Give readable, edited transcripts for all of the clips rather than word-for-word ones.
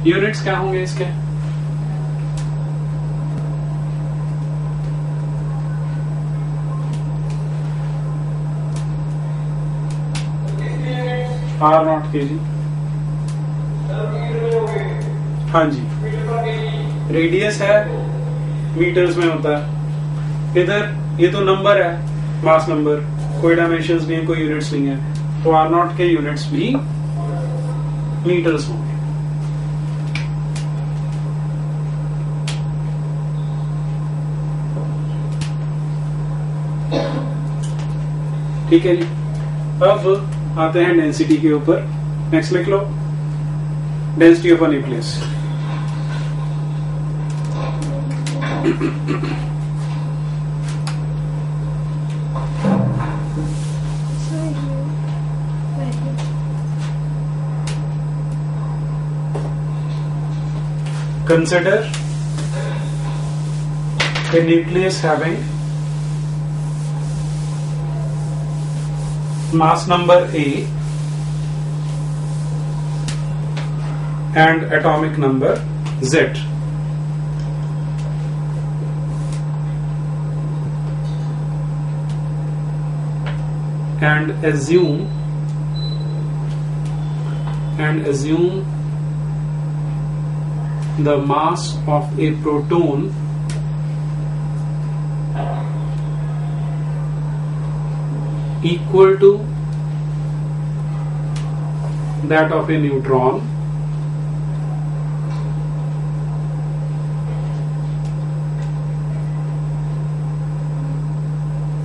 Units क्या होंगे इसके? आर नॉट के जी। हाँ जी, रेडियस है मीटर्स में होता है। इधर ये तो नंबर है, मास नंबर, कोई डायमेंशंस नहीं है, कोई यूनिट्स नहीं है, तो आर नॉट के यूनिट्स भी मीटर्स होंगे। ठीक है जी। अब आते हैं डेंसिटी के ऊपर। नेक्स्ट लिख लो, density of a nucleus. Consider a nucleus having mass number A and atomic number Z. And assume the mass of a proton equal to that of a neutron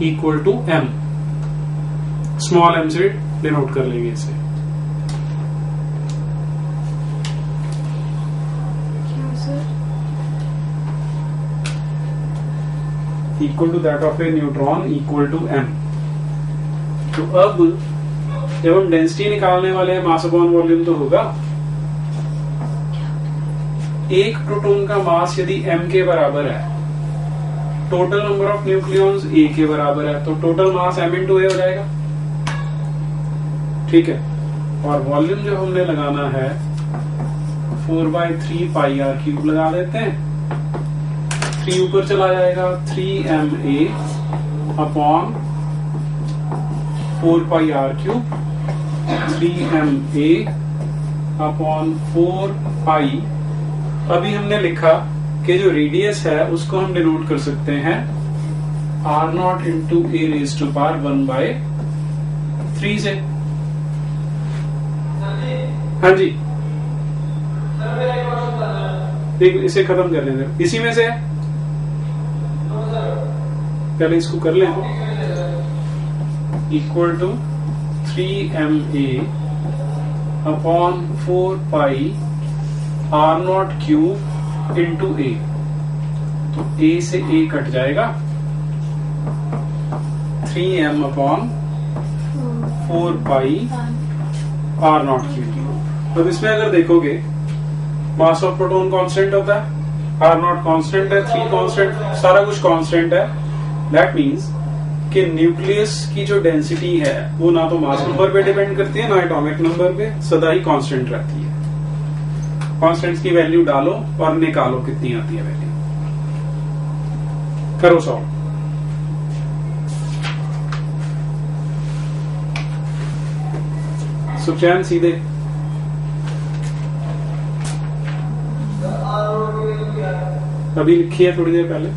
equal to m. Small m से denote कर लेंगे इसे। Equal to that of a neutron equal to m। तो अब जब हम density निकालने वाले हैं मास अपॉन वॉल्यूम तो होगा एक प्रोटॉन का मास यदि m के बराबर है, total number of nucleons a के बराबर है, तो total mass m into a हो जाएगा। ठीक है, और वॉल्यूम जो हमने लगाना है 4/3 पाई आर क्यूब लगा देते हैं। 3 ऊपर चला जाएगा, 3ma upon 4 pi r cube, 3ma upon 4 pi. अभी हमने लिखा कि जो रेडियस है उसको हम डिनोट कर सकते हैं r naught into A raise to power 1/3 से। हाँ जी, देखो इसे खत्म कर लेंगे, इसी में से पहले इसको कर लें। Equal to 3ma upon 4 pi r naught cube into a, तो a से a कट जाएगा, 3m upon 4 pi r naught cube. अब इसमें अगर देखोगे मास ऑफ प्रोटॉन कांस्टेंट होता है, आर नॉट कांस्टेंट है, 3 कांस्टेंट, सारा कुछ कांस्टेंट है। दैट मीन्स कि न्यूक्लियस की जो डेंसिटी है वो ना तो मास नंबर पे डिपेंड करती है ना एटॉमिक नंबर पे, सदा ही कांस्टेंट रहती है। कांस्टेंट्स की वैल्यू डालो और निकालो कितनी आती है वैल्यू, करो सॉल्व। सुचैन सीधे अभी लिखी है थोड़ी देर पहले।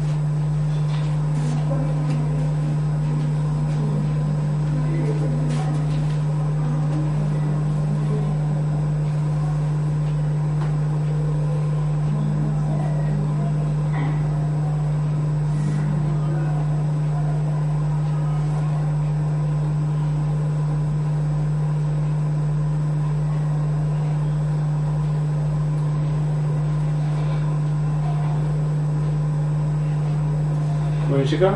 वंशिका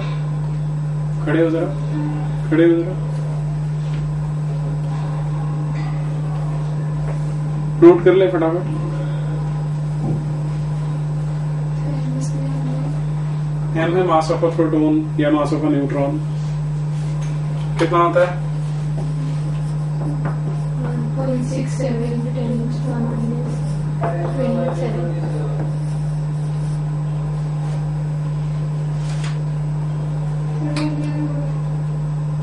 खड़े हो जरा, खड़े हो जरा, नोट कर ले फटाफट। m है मास ऑफ अ प्रोटॉन या मास ऑफ अ न्यूट्रॉन, कितना होता है? 1.67 × 10⁻27।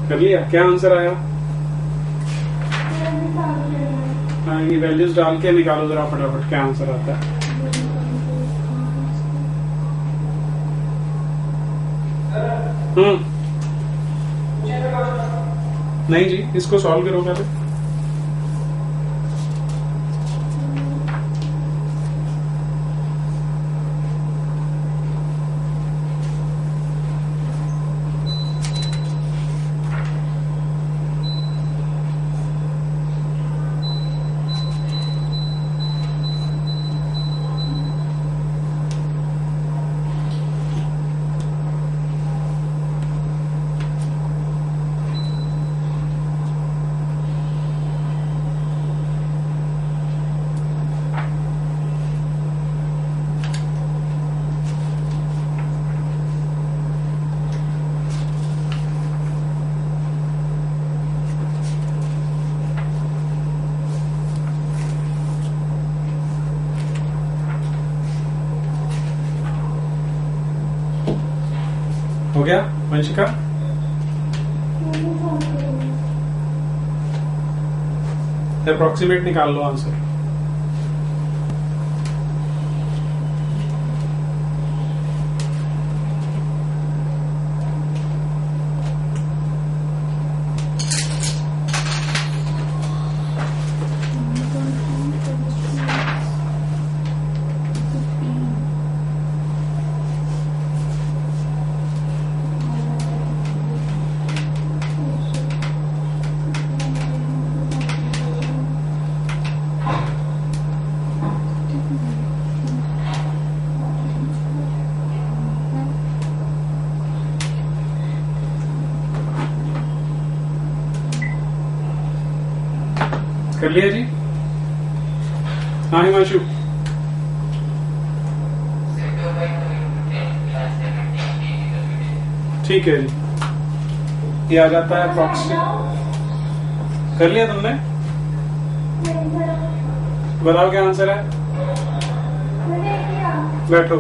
कर लिया? क्या आंसर आया? ये वैल्यूज डाल के निकालो जरा फटाफट, क्या आंसर आता है? नहीं जी, इसको सॉल्व करो पहले। हो गया वंशिका? अप्रोक्सीमेट निकाल लो आंसर। कर लिया जी? हाँ हिमांशु, ठीक है जी, ये आ जाता है अप्रोक्सीमेट। कर लिया तुमने? बताओ क्या आंसर है? बैठो।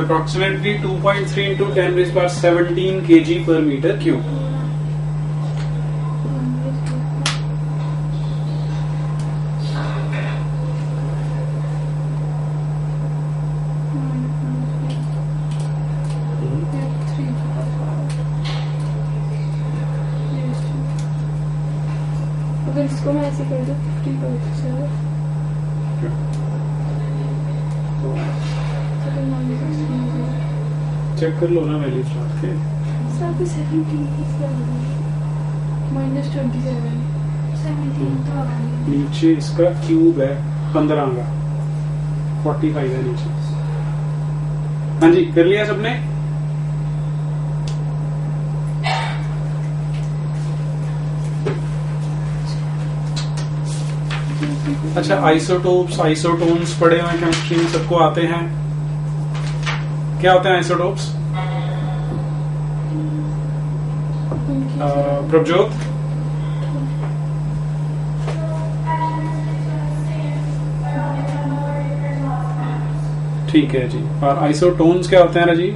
Approximately 2.3 into 10⁻17 kg per meter cube. अगर इसको मैं ऐसे कर दूं 50%, चेक कर लो ना वैल्यू स्टार्ट के। -27 तो नीचे इसका क्यूब है 15 का, 45 है नीचे। हाँ जी, कर लिया सबने? अच्छा, आइसोटोप्स, आइसोटोन्स पढ़े हुए केमिस्ट्री में सबको आते हैं। क्या होते हैं आइसोटोप्स? प्रभजोत? ठीक है जी। और आइसोटोन्स क्या होते हैं राजी?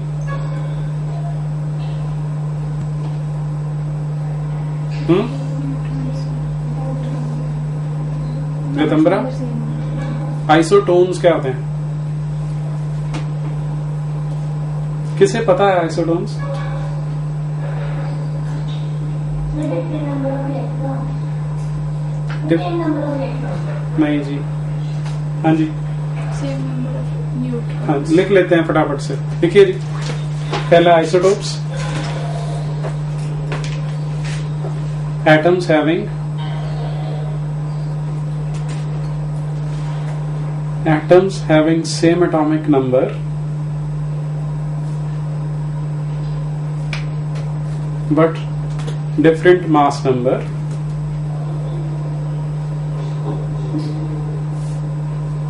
रितंबरा, आइसोटोन्स क्या होते हैं? किसे पता है आइसोटोन्स? नहीं जी। हाँ जी, हाँ लिख लेते हैं फटाफट से। लिखिए जी। पहला isotopes, atoms having same atomic number but different mass number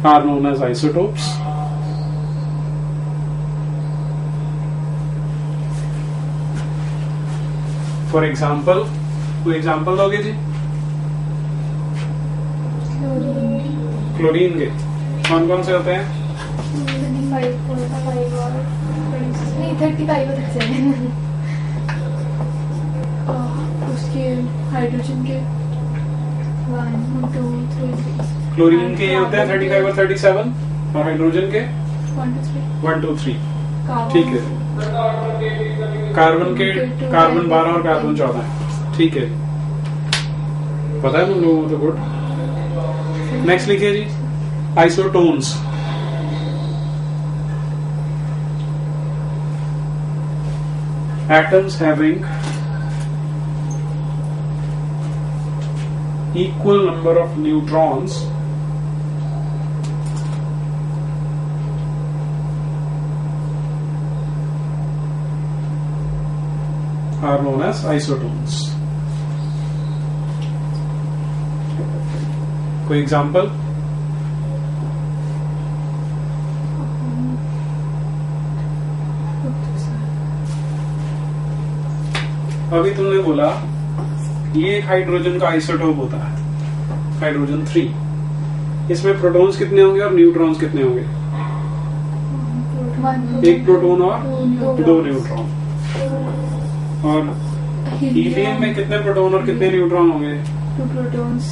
are known as isotopes. For example, कोई एग्जाम्पल दोगे जी? क्लोरीन के कौन कौन से होते हैं? 25 और 26 नहीं 35 और 37 उसके हाइड्रोजन के 1 2 3 क्लोरीन के ये होते हैं 35 और 37 और हाइड्रोजन के 1 2 3 1 2 3। ठीक है। कार्बन के कार्बन 12 और कार्बन 14। ठीक है, पता है तुम लोगों को तो गुड। नेक्स्ट लिखिए जी, isotones. Atoms having equal number of neutrons are known as isotones. कोई एग्जाम्पल? अभी तुमने बोला ये एक हाइड्रोजन का आइसोटोप होता है, हाइड्रोजन 3। इसमेम प्रोटॉन्स कितने होंगे और न्यूट्रॉन्स कितने होंगे? एक प्रोटॉन और 2 न्यूट्रॉन। और हीलियम में कितने प्रोटॉन और कितने न्यूट्रॉन होंगे? 2 प्रोटॉन्स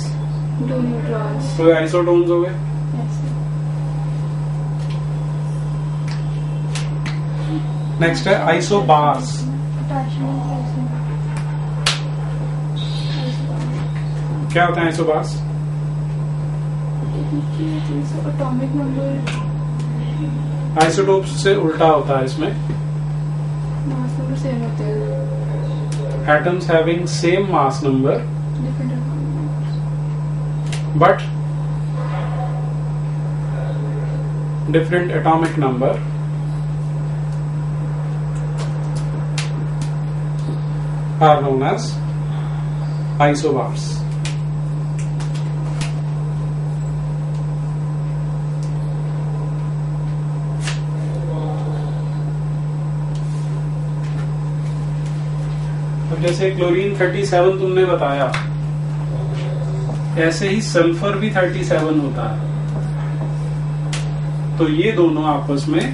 2 न्यूट्रॉन्स। तो आइसोटोन्स हो गए। नेक्स्ट है आइसोबार्स। क्या होता है आइसोबार्स? एटॉमिक नंबर आइसोटोप्स से उल्टा होता है, इसमें मास नंबर सेम होते हैं। Atoms having same mass number but different atomic number are known as isobars. जैसे क्लोरीन 37 तुमने बताया, ऐसे ही सल्फर भी 37 होता है। तो ये दोनों आपस में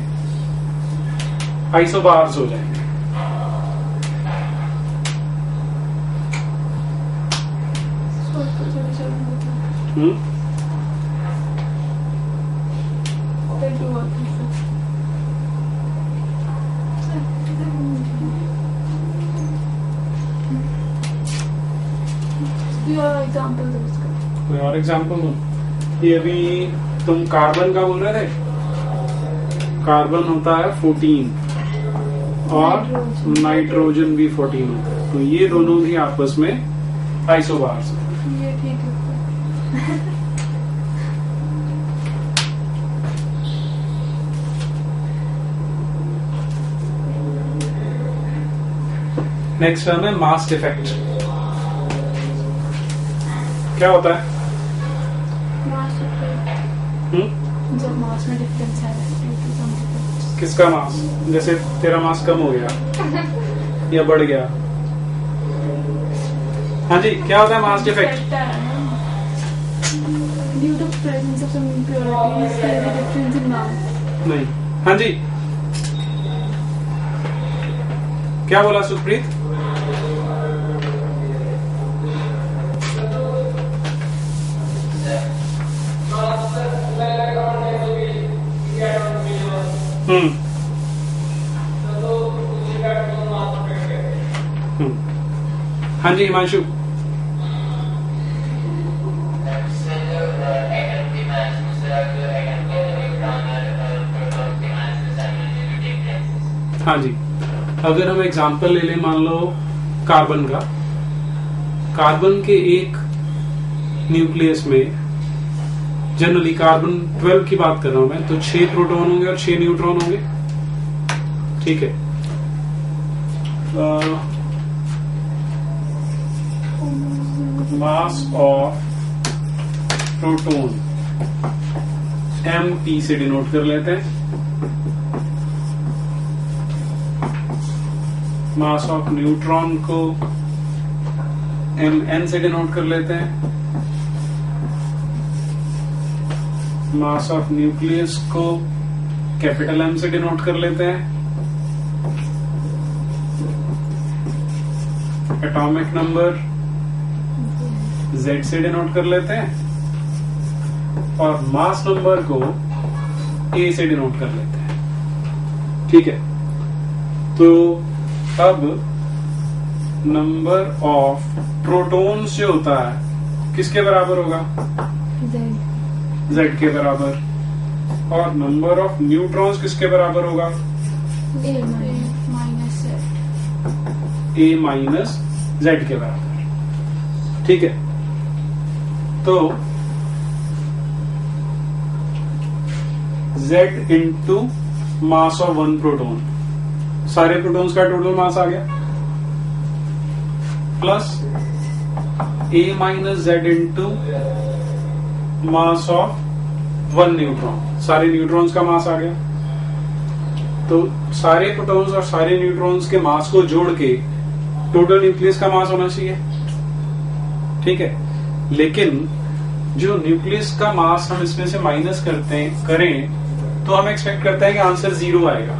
आइसोबार्स हो जाएंगे। कोई और एग्जाम्पल दो? ये अभी तुम कार्बन का बोल रहे थे, कार्बन होता है 14 और नाइट्रोजन भी 14 होता है। तो ये दोनों भी आपस में आइसोबार्स हैं। ये ठीक है। नेक्स्ट टर्म है मास डिफेक्ट। क्या होता है? जब मास में डिफरेंस है किसका मास? जैसे तेरा मास कम हो गया या बढ़ गया। हाँ जी, क्या होता है mass defect? Due to presence of some impurities there is difference in mass. नहीं। हाँ जी, क्या बोला सुप्रीत? हाँ जी हिमांशु। हाँ जी, अगर हम एग्जांपल ले लें, मान लो कार्बन का। कार्बन के एक न्यूक्लियस में, जनरली कार्बन 12 की बात कर रहा हूं मैं, तो 6 प्रोटॉन होंगे और 6 न्यूट्रॉन होंगे। ठीक है। Mass of proton m p से डिनोट कर लेते हैं, मास ऑफ न्यूट्रॉन को एम एन से डिनोट कर लेते हैं, मास ऑफ न्यूक्लियस को कैपिटल एम से डिनोट कर लेते हैं, एटॉमिक नंबर Z से डिनोट कर लेते हैं और मास नंबर को A से डिनोट कर लेते हैं। ठीक है, तो अब नंबर ऑफ प्रोटॉन्स जो होता है किसके बराबर होगा? Z के बराबर। और नंबर ऑफ न्यूट्रॉन्स किसके बराबर होगा? A माइनस Z के बराबर। ठीक है, तो Z into mass of one proton, सारे प्रोटॉन्स का टोटल मास आ गया, plus A minus Z into mass of one neutron, सारे न्यूट्रॉन्स का मास आ गया। तो सारे प्रोटॉन्स और सारे न्यूट्रॉन्स के मास को जोड़ के टोटल न्यूक्लियस का मास होना चाहिए। ठीक है, लेकिन जो न्यूक्लियस का मास हम इसमें से माइनस करें तो हम एक्सपेक्ट करते हैं कि आंसर 0 आएगा,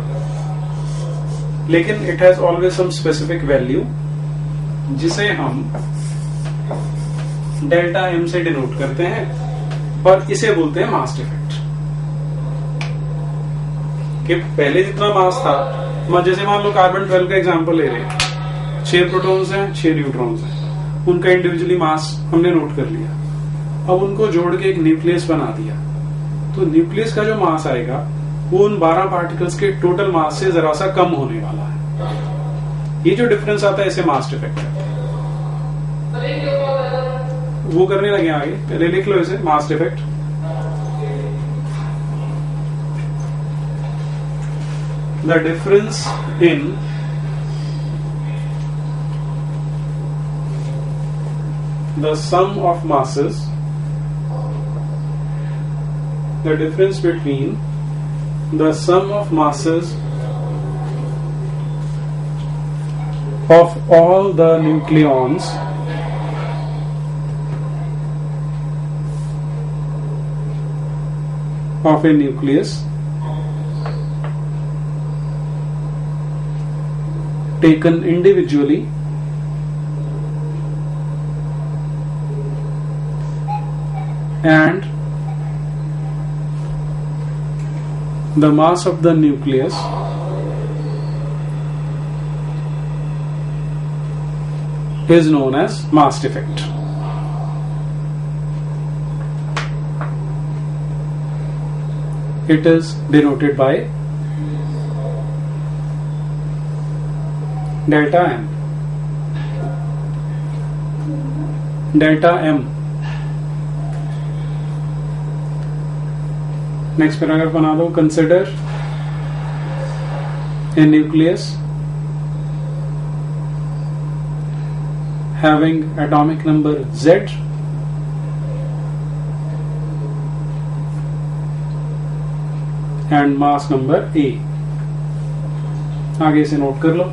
लेकिन it has always some specific value जिसे हम डेल्टा एम से डिनोट करते हैं और इसे बोलते हैं मास डिफेक्ट। कि पहले जितना मास था, जैसे मान लो कार्बन 12 का एग्जांपल ले रहे हैं, 6 प्रोटॉन्स हैं 6 न्यूट्रॉन्स हैं, उनका इंडिविजुअली मास हमने नोट कर लिया, अब उनको जोड़ के एक न्यूक्लियस बना दिया, तो न्यूक्लियस का जो मास आएगा वो उन 12 पार्टिकल्स के टोटल मास से जरा सा कम होने वाला है। ये जो डिफरेंस आता है इसे मास डिफेक्ट कहते हैं। वो करने लगे आगे, पहले लिख लो इसे, mass defect. The difference in the sum of masses, the difference between the sum of masses of all the nucleons of a nucleus taken individually and the mass of the nucleus is known as mass defect. It is denoted by delta M. Delta M. Next paragraph बना दो। Consider a nucleus having atomic number Z and mass number A। आगे इसे note कर लो।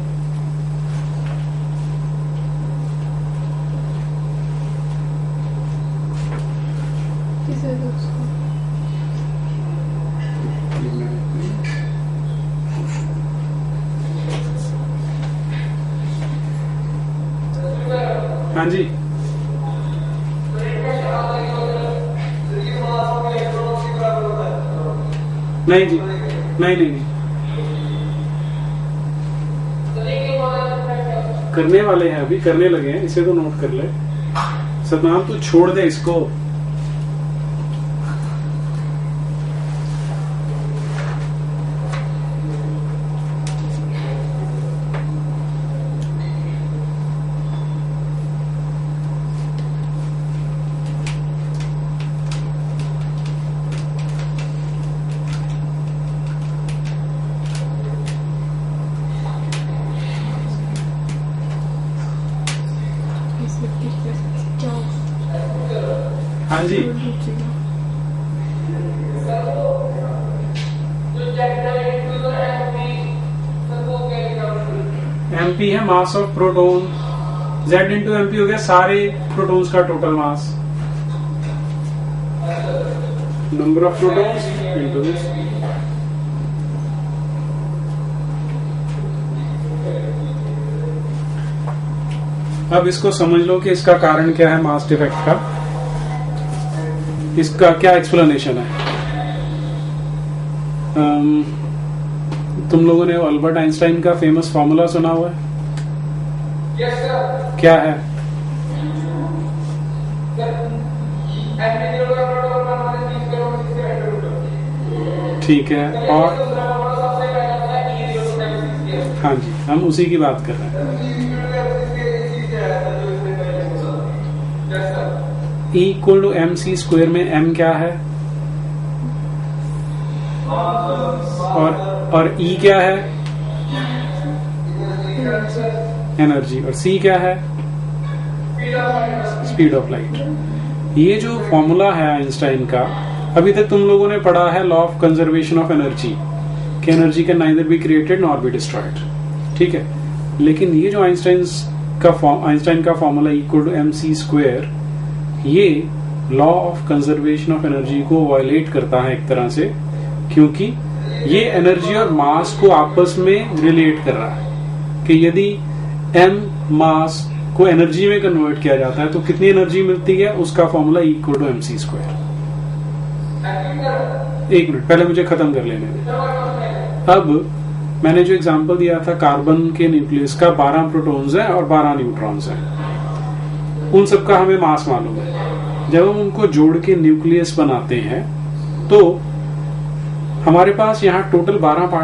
हाँ जी, नहीं जी, नहीं, करने वाले हैं, अभी करने लगे हैं, इसे तो नोट कर ले। सतनाम तू छोड़ दे इसको। हाँ जी, mp है mass of proton, z into mp हो गया सारे प्रोटॉन्स का total mass, number of protons into this. अब इसको समझ लो कि इसका कारण क्या है मास डिफेक्ट का, इसका क्या एक्सप्लेनेशन है। तुम लोगों ने अल्बर्ट आइंस्टाइन का फेमस फॉर्मूला सुना हुआ है? Yes, sir. क्या है? ठीक है, और हाँ जी, हम उसी की बात कर रहे हैं। E equal to m c square में m क्या है और E क्या है? एनर्जी। और C क्या है? Speed of light. ये जो फॉर्मूला है आइंस्टाइन का, अभी तक तुम लोगों ने पढ़ा है law of conservation of energy, कि energy can neither be created nor be destroyed, ठीक है। लेकिन ये जो आइंस्टाइन का formula equal to m c square, ये law of conservation of energy को वायलेट करता है एक तरह से, क्योंकि ये एनर्जी और मास को आपस में रिलेट कर रहा है कि यदि m मास को एनर्जी में कन्वर्ट किया जाता है तो कितनी एनर्जी मिलती है, उसका formula equal to m c square. एक मिनट, पहले मुझे खत्म कर लेने दें। अब मैंने जो एग्जांपल दिया था, कार्बन के न्यूक्लियस का 12 प्रोटॉन्स है और 12 न्यूट्रॉन्स है, उन सबका हमें मास मालूम है। जब हम उनको जोड़ के न्यूक्लियस बनाते हैं तो हमारे पास यहाँ टोटल 12 पार्ट